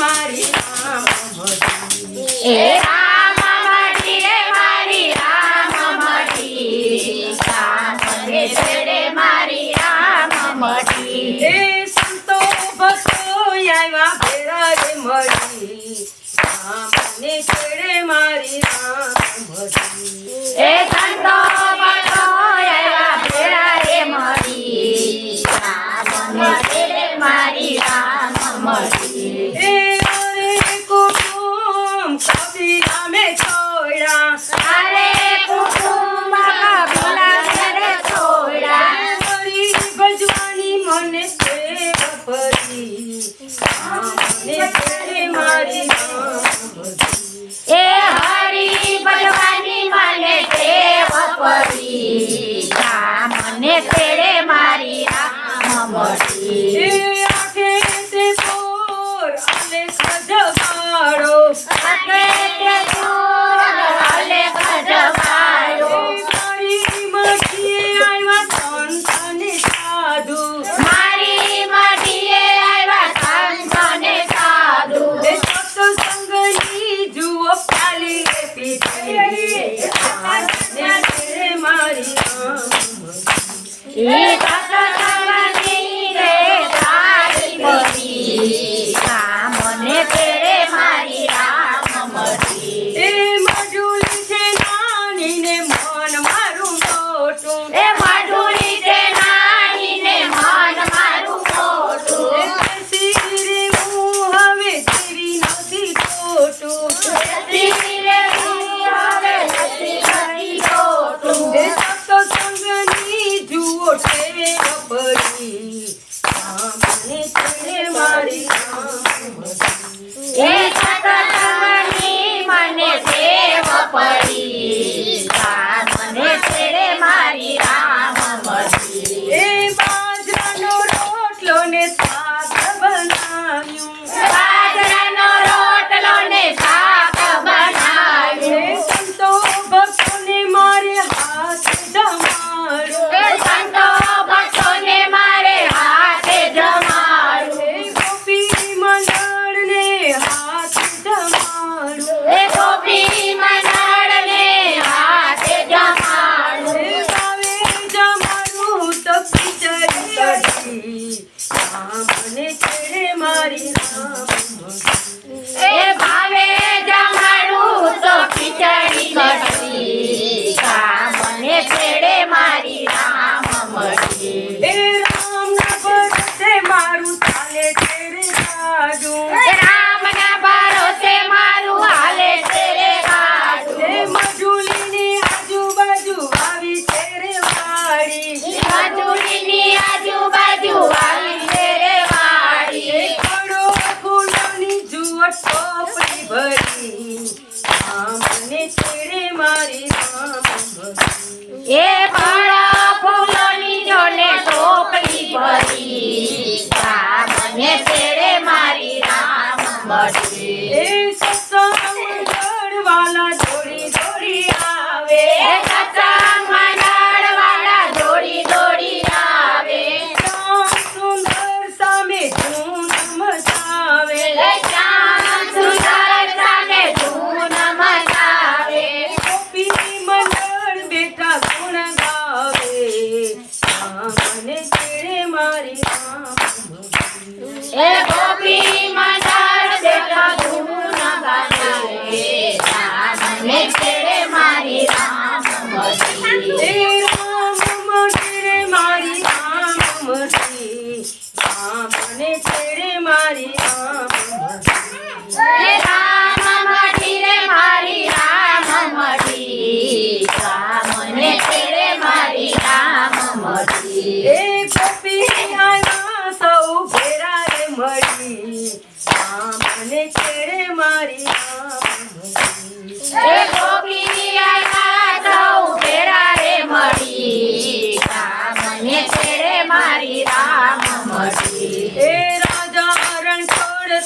મારી રામ મઢી એ રામ મઢી રે મારી રામ મઢી મને તેડે મારી રામ મઢી એ સંતો ભક્તો આવ્યા ભેળા રે મળી રામને તેડે મારી રામ મઢી એ સંતો ભક્તો આવ્યા ભેળા રે મળી મને તેડે મારી રામ મઢી એ અરે કુટુંબ કબીરા મે છોડ્યા અરે કુટુંબ કબીરા રે છોડ્યા હરી ભજવાની મને સેવ પડી રામને તેડે મારી રામ મઢી એ હરી ભજવાની મને ટેવ પડી મને તેડે